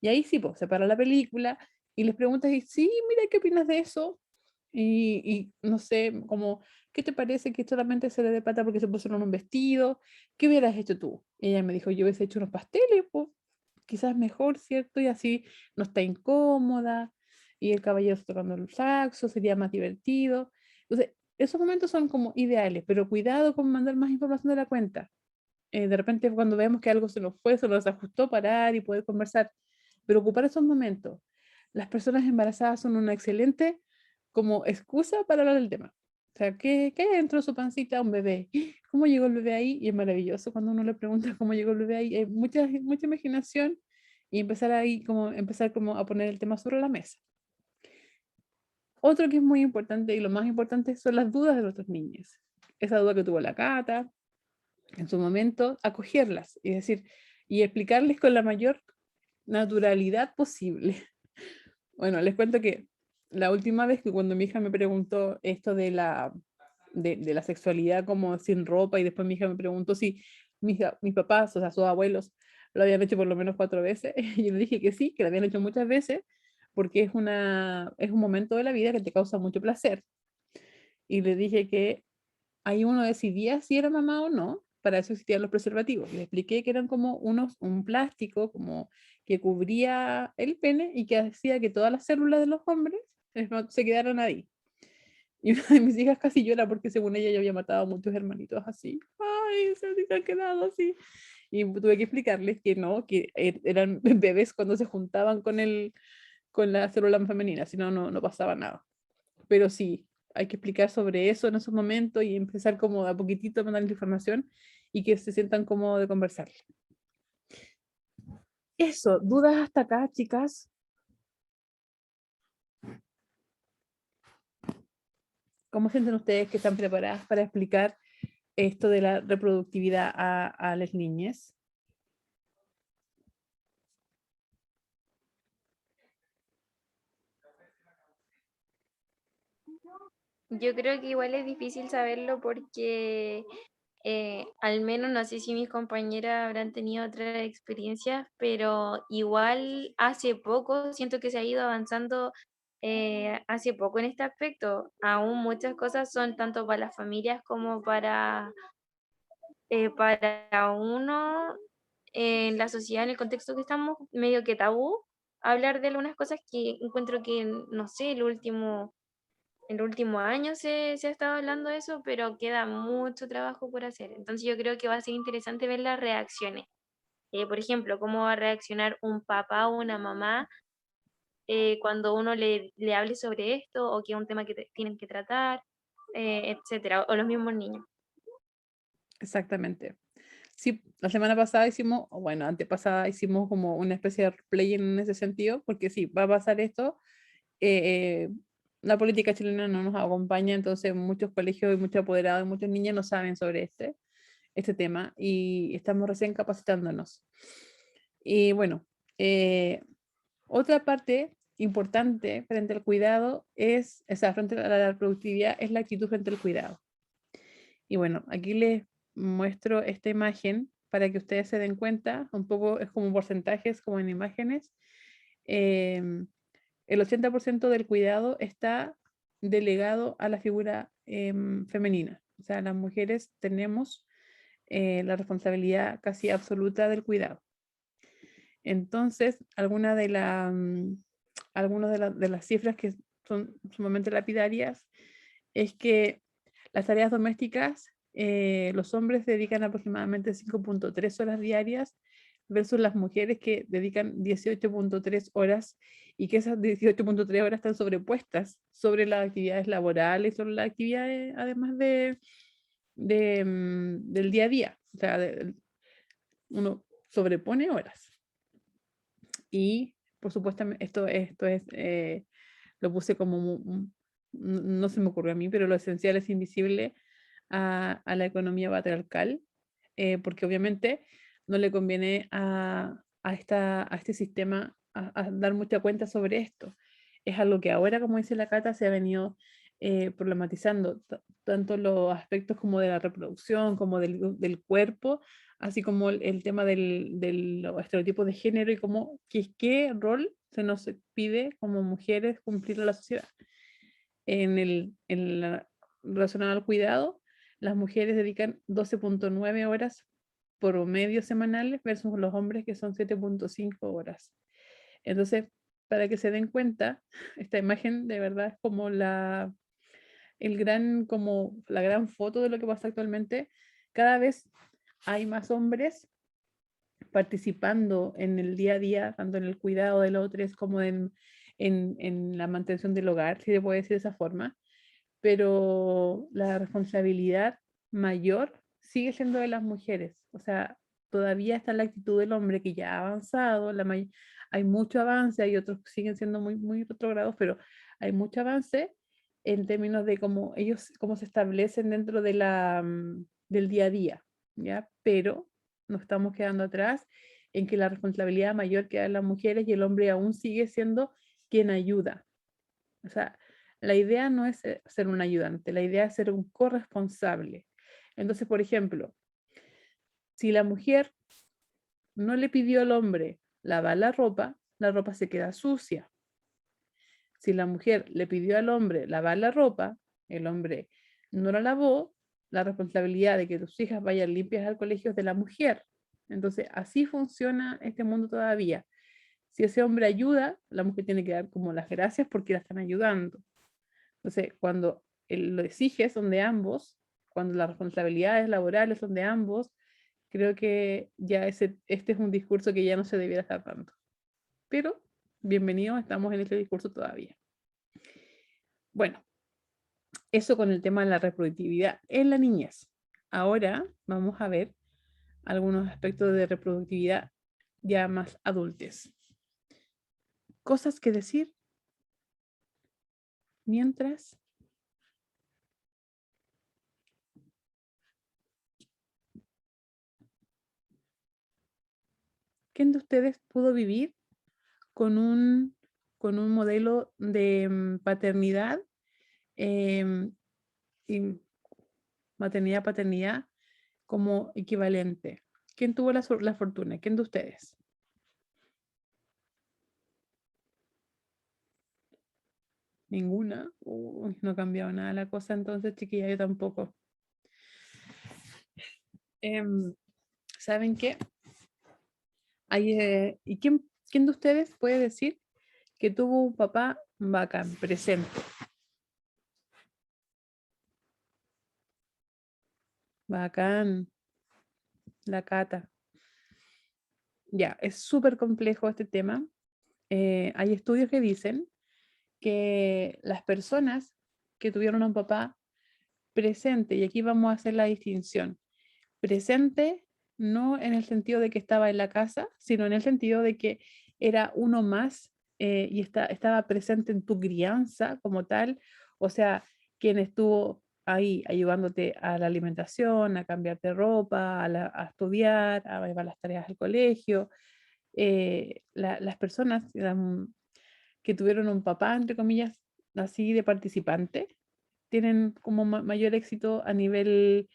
Y ahí sí, pues, se para la película y les preguntas, y sí, mira, ¿qué opinas de eso? Y no sé, como, ¿qué te parece que solamente se le dé plata porque se puso en un vestido? ¿Qué hubieras hecho tú? Y ella me dijo, yo hubiese hecho unos pasteles, pues, quizás mejor, ¿cierto? Y así no está incómoda, y el caballero está tocando el saxo, sería más divertido. Entonces, esos momentos son como ideales, pero cuidado con mandar más información de la cuenta. De repente cuando vemos que algo se nos fue, se nos ajustó, parar y poder conversar, pero ocupar esos momentos. Las personas embarazadas son una excelente como excusa para hablar del tema. O sea, ¿qué hay dentro de su pancita? Un bebé. ¿Cómo llegó el bebé ahí? Y es maravilloso cuando uno le pregunta cómo llegó el bebé ahí. Hay mucha imaginación, y empezar como a poner el tema sobre la mesa. Otro que es muy importante, y lo más importante, son las dudas de nuestros niños. Esa duda que tuvo la Cata en su momento, acogerlas y decir, y explicarles con la mayor naturalidad posible. Bueno, les cuento que la última vez que cuando mi hija me preguntó esto de la sexualidad como sin ropa, y después mi hija me preguntó si mis papás, o sea, sus abuelos, lo habían hecho por lo menos 4 veces, y yo le dije que sí, que lo habían hecho muchas veces, porque es un momento de la vida que te causa mucho placer. Y le dije que ahí uno decidía si era mamá o no, para eso existían los preservativos. Le expliqué que eran como un plástico como que cubría el pene y que hacía que todas las células de los hombres se quedaran ahí. Y una de mis hijas casi llora porque según ella yo había matado a muchos hermanitos así. Ay, se han quedado así. Y tuve que explicarles que no, que eran bebés cuando se juntaban con la célula femenina, si no, no pasaba nada. Pero sí, hay que explicar sobre eso en esos momentos y empezar como a poquitito a mandarles información y que se sientan cómodos de conversar. Eso, ¿dudas hasta acá, chicas? ¿Cómo sienten ustedes que están preparadas para explicar esto de la reproductividad a las niñas? Yo creo que igual es difícil saberlo porque al menos no sé si mis compañeras habrán tenido otras experiencias, pero igual hace poco siento que se ha ido avanzando hace poco en este aspecto. Aún muchas cosas son tanto para las familias como para uno en la sociedad, en el contexto que estamos, medio que tabú hablar de algunas cosas que encuentro que, no sé, el último año se ha estado hablando de eso, pero queda mucho trabajo por hacer. Entonces yo creo que va a ser interesante ver las reacciones. Por ejemplo, cómo va a reaccionar un papá o una mamá cuando uno le hable sobre esto o que es un tema que tienen que tratar, etcétera, o los mismos niños. Exactamente. Sí, la semana pasada hicimos, o bueno, antepasada hicimos como una especie de play en ese sentido, porque sí, va a pasar esto. eh, la política chilena no nos acompaña, entonces muchos colegios y muchos apoderados y muchos niños no saben sobre este tema y estamos recién capacitándonos. Y bueno, otra parte importante frente al cuidado es, o sea, frente a la productividad, es la actitud frente al cuidado. Y bueno, aquí les muestro esta imagen para que ustedes se den cuenta, un poco es como porcentajes, como en imágenes. El 80% del cuidado está delegado a la figura femenina. O sea, las mujeres tenemos la responsabilidad casi absoluta del cuidado. Entonces, algunas de las cifras que son sumamente lapidarias es que las tareas domésticas, los hombres dedican aproximadamente 5.3 horas diarias versus las mujeres que dedican 18.3 horas y que esas 18.3 horas están sobrepuestas sobre las actividades laborales, sobre las actividades además del día a día. O sea, uno sobrepone horas. Y por supuesto, esto es, lo puse como, no se me ocurrió a mí, pero lo esencial es invisible a la economía patriarcal, porque obviamente no le conviene a este sistema a dar mucha cuenta sobre esto. Es algo que ahora, como dice la Cata, se ha venido problematizando, tanto los aspectos como de la reproducción, como del cuerpo, así como el tema de los estereotipos de género y cómo, qué rol se nos pide como mujeres cumplir en la sociedad. Relacionado al cuidado, las mujeres dedican 12.9 horas promedio semanales versus los hombres que son 7.5 horas. Entonces, para que se den cuenta, esta imagen de verdad es como la gran foto de lo que pasa actualmente. Cada vez hay más hombres participando en el día a día, tanto en el cuidado de los otros como en la mantención del hogar, si se puede decir de esa forma, pero la responsabilidad mayor sigue siendo de las mujeres. O sea, todavía está la actitud del hombre que ya ha avanzado, hay mucho avance, hay otros que siguen siendo muy, muy retrogrados, pero hay mucho avance en términos de cómo se establecen dentro del día a día, ¿ya? Pero nos estamos quedando atrás en que la responsabilidad mayor queda en las mujeres y el hombre aún sigue siendo quien ayuda. O sea, la idea no es ser un ayudante, la idea es ser un corresponsable. Entonces, por ejemplo, si la mujer no le pidió al hombre lavar la ropa se queda sucia. Si la mujer le pidió al hombre lavar la ropa, el hombre no la lavó, la responsabilidad de que tus hijas vayan limpias al colegio es de la mujer. Entonces, así funciona este mundo todavía. Si ese hombre ayuda, la mujer tiene que dar como las gracias porque la están ayudando. Entonces, cuando lo exiges son de ambos, cuando las responsabilidades laborales son de ambos, creo que ya este es un discurso que ya no se debiera estar dando. Pero, bienvenidos, estamos en este discurso todavía. Bueno, eso con el tema de la reproductividad en la niñez. Ahora vamos a ver algunos aspectos de reproductividad ya más adultos. Cosas que decir mientras ¿quién de ustedes pudo vivir con un modelo de paternidad y maternidad-paternidad como equivalente? ¿Quién tuvo la fortuna? ¿Quién de ustedes? ¿Ninguna? Uy, no ha cambiado nada la cosa entonces, chiquilla, yo tampoco. ¿Saben qué? ¿Y quién de ustedes puede decir que tuvo un papá bacán, presente? Bacán, la Cata. Ya, es súper complejo este tema. Hay estudios que dicen que las personas que tuvieron a un papá presente, y aquí vamos a hacer la distinción, presente no en el sentido de que estaba en la casa, sino en el sentido de que era uno más y estaba presente en tu crianza como tal, o sea, quien estuvo ahí ayudándote a la alimentación, a cambiarte ropa, a estudiar, a llevar las tareas al colegio. Las personas que tuvieron un papá, entre comillas, así de participante, tienen como mayor éxito a nivel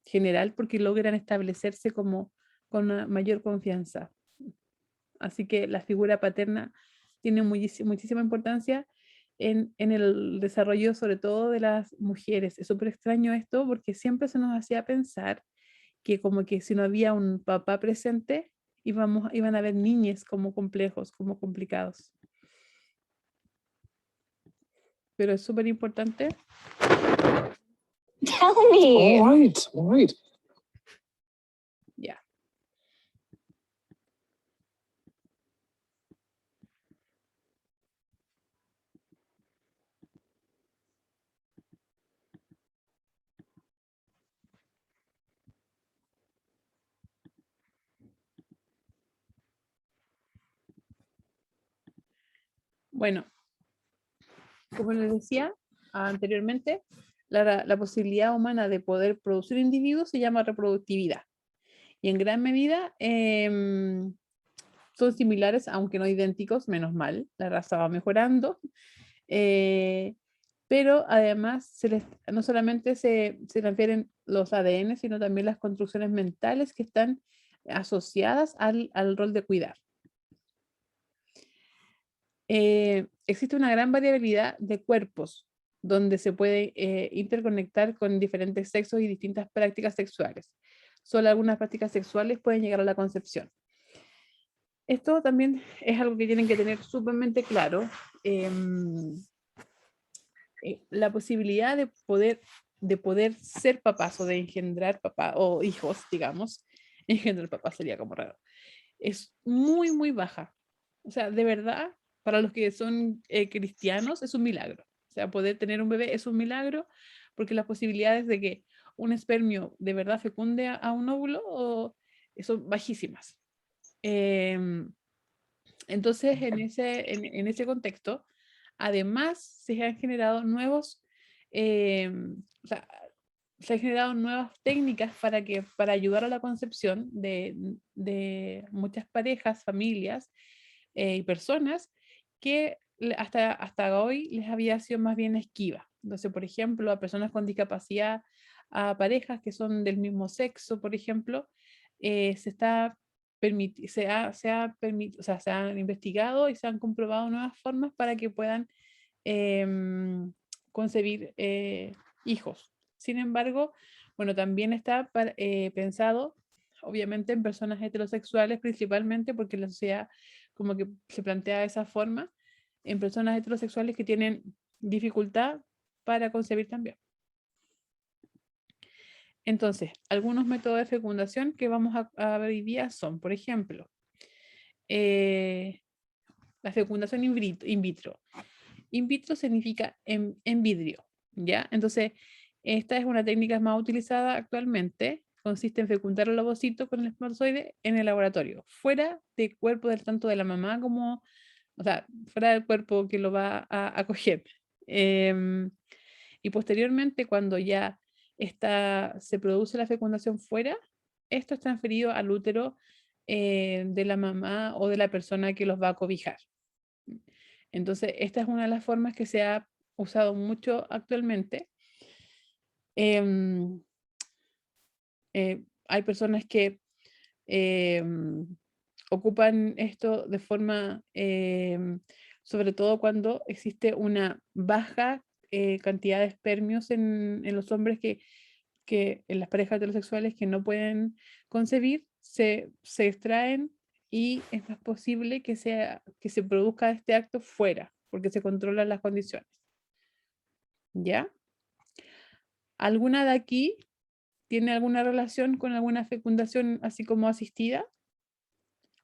general porque logran establecerse como con una mayor confianza. Así que la figura paterna tiene muchísima importancia en el desarrollo, sobre todo de las mujeres. Es súper extraño esto porque siempre se nos hacía pensar que como que si no había un papá presente, iban a haber niñes como complejos, como complicados. Pero es súper importante. Tell me. All right. Ya. Bueno, como les decía anteriormente, la posibilidad humana de poder producir individuos se llama reproductividad. Y en gran medida son similares, aunque no idénticos, menos mal, la raza va mejorando. Pero además no solamente se refieren los ADN, sino también las construcciones mentales que están asociadas al rol de cuidar. Existe una gran variabilidad de cuerpos donde se puede interconectar con diferentes sexos y distintas prácticas sexuales. Solo algunas prácticas sexuales pueden llegar a la concepción. Esto también es algo que tienen que tener sumamente claro. La posibilidad de poder ser papás o de engendrar papá o hijos, digamos, engendrar papá sería como raro, es muy, muy baja. O sea, de verdad, para los que son cristianos, es un milagro. O sea, poder tener un bebé es un milagro porque las posibilidades de que un espermio de verdad fecunde a un óvulo son bajísimas. Entonces, en ese contexto, además se han generado se han generado nuevas técnicas para ayudar a la concepción de muchas parejas, familias y personas que hasta hoy les había sido más bien esquiva. Entonces, por ejemplo, a personas con discapacidad, a parejas que son del mismo sexo, por ejemplo, se han investigado y se han comprobado nuevas formas para que puedan concebir hijos Sin embargo, bueno, también está pensado, obviamente, en personas heterosexuales principalmente, porque la sociedad como que se plantea de esa forma, en personas heterosexuales que tienen dificultad para concebir también. Entonces, algunos métodos de fecundación que vamos a ver hoy día son, por ejemplo, la fecundación in vitro. In vitro significa en vidrio, ¿ya? Entonces, esta es una técnica más utilizada actualmente. Consiste en fecundar el ovocito con el espermatozoide en el laboratorio, fuera del cuerpo tanto de la mamá como, o sea, fuera del cuerpo que lo va a acoger. Y posteriormente, cuando ya se produce la fecundación fuera, esto es transferido al útero de la mamá o de la persona que los va a cobijar. Entonces, esta es una de las formas que se ha usado mucho actualmente. Em, hay personas que ocupan esto de forma, sobre todo cuando existe una baja cantidad de espermios en los hombres que en las parejas heterosexuales que no pueden concebir, se extraen y es más posible que se produzca este acto fuera, porque se controlan las condiciones. ¿Ya? ¿Alguna de aquí tiene alguna relación con alguna fecundación así como asistida?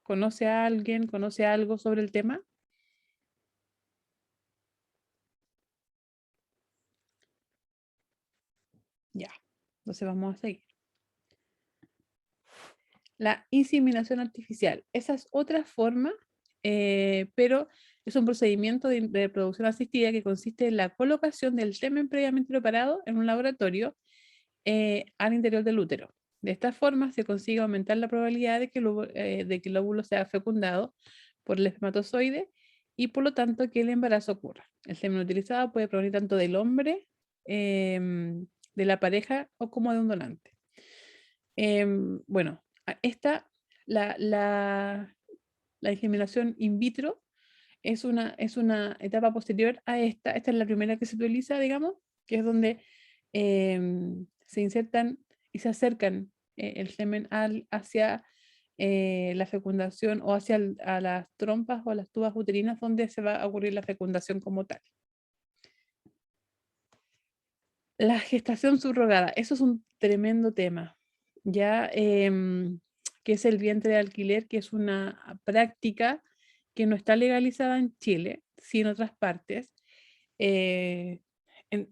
¿Conoce a alguien? ¿Conoce algo sobre el tema? Ya, entonces vamos a seguir. La inseminación artificial. Esa es otra forma, pero es un procedimiento de reproducción asistida que consiste en la colocación del semen previamente preparado en un laboratorio al interior del útero. De esta forma se consigue aumentar la probabilidad de que el óvulo sea fecundado por el espermatozoide y por lo tanto que el embarazo ocurra. El semen utilizado puede provenir tanto del hombre, de la pareja o como de un donante. Bueno, la inseminación in vitro es una etapa posterior a esta. Esta es la primera que se utiliza, digamos, que es donde se insertan y se acercan el semen hacia la fecundación o hacia a las trompas o las tubas uterinas donde se va a ocurrir la fecundación como tal. La gestación subrogada, eso es un tremendo tema, ya que es el vientre de alquiler, que es una práctica que no está legalizada en Chile, sí en otras partes.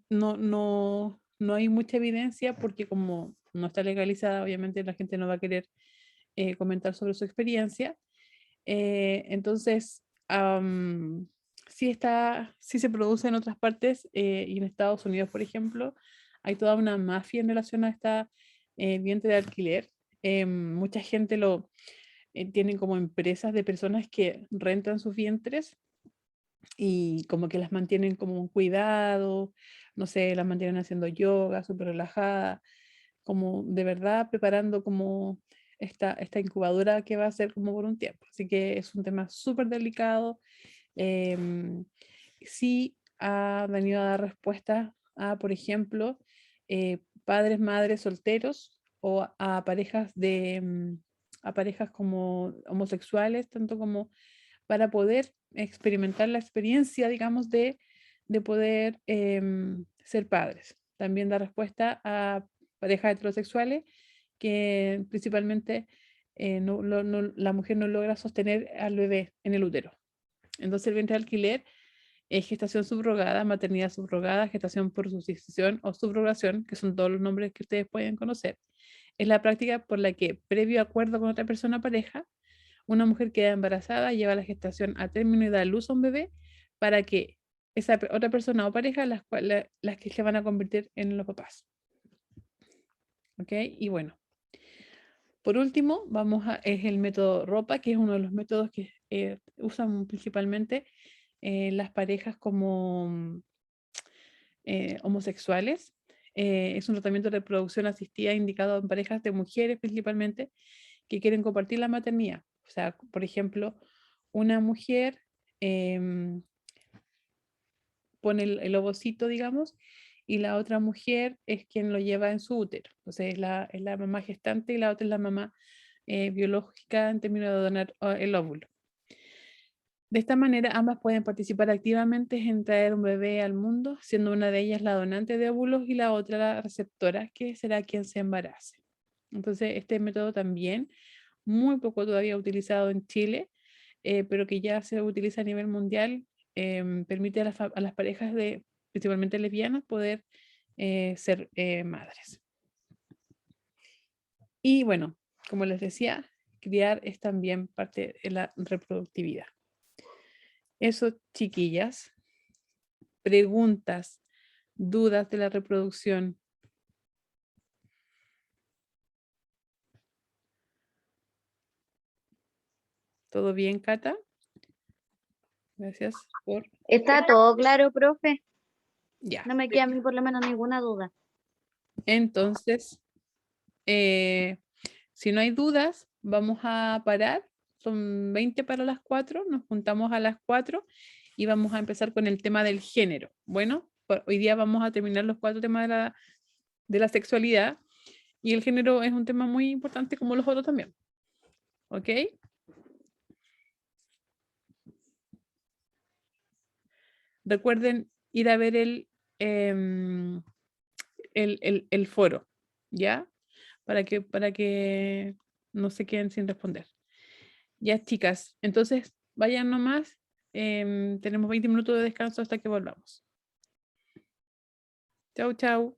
No hay mucha evidencia porque como no está legalizada, obviamente la gente no va a querer comentar sobre su experiencia. Entonces, sí se produce en otras partes y en Estados Unidos, por ejemplo, hay toda una mafia en relación a esta vientre de alquiler. Mucha gente tienen como empresas de personas que rentan sus vientres y como que las mantienen como un cuidado, no sé, las mantienen haciendo yoga, súper relajadas, como de verdad preparando como esta incubadora que va a ser como por un tiempo. Así que es un tema súper delicado. Sí ha venido a dar respuesta a, por ejemplo, padres, madres solteros o a parejas a parejas como homosexuales, tanto como para poder experimentar la experiencia, digamos, de poder ser padres. También da respuesta a parejas heterosexuales que principalmente la mujer no logra sostener al bebé en el útero. Entonces el vientre de alquiler es gestación subrogada, maternidad subrogada, gestación por sustitución o subrogación, que son todos los nombres que ustedes pueden conocer. Es la práctica por la que, previo acuerdo con otra persona o pareja, una mujer queda embarazada, lleva la gestación a término y da a luz a un bebé para que esa otra persona o pareja, las que se van a convertir en los papás. ¿Ok? Y bueno, por último, es el método ROPA, que es uno de los métodos que usan principalmente las parejas como homosexuales. Es un tratamiento de reproducción asistida indicado en parejas de mujeres principalmente que quieren compartir la maternidad. O sea, por ejemplo, una mujer pone el ovocito, digamos, y la otra mujer es quien lo lleva en su útero. Entonces es la mamá gestante y la otra es la mamá biológica en términos de donar el óvulo. De esta manera, ambas pueden participar activamente en traer un bebé al mundo, siendo una de ellas la donante de óvulos y la otra la receptora, que será quien se embarace. Entonces, este método también, muy poco todavía utilizado en Chile, pero que ya se utiliza a nivel mundial, permite a las parejas principalmente lesbianas, poder ser madres. Y bueno, como les decía, criar es también parte de la reproductividad. Eso, chiquillas. Preguntas, dudas de la reproducción. ¿Todo bien, Cata? Gracias por... Está todo claro, profe. Ya. No me queda a mí por lo menos ninguna duda. Entonces, si no hay dudas, vamos a parar. Son 20 para las 4. Nos juntamos a las 4 y vamos a empezar con el tema del género. Bueno, hoy día vamos a terminar los 4 temas de la sexualidad. Y el género es un tema muy importante como los otros también. ¿Ok? Recuerden ir a ver el foro, ¿ya? Para que no se queden sin responder. Ya, chicas, entonces vayan nomás. Tenemos 20 minutos de descanso hasta que volvamos. Chau, chau.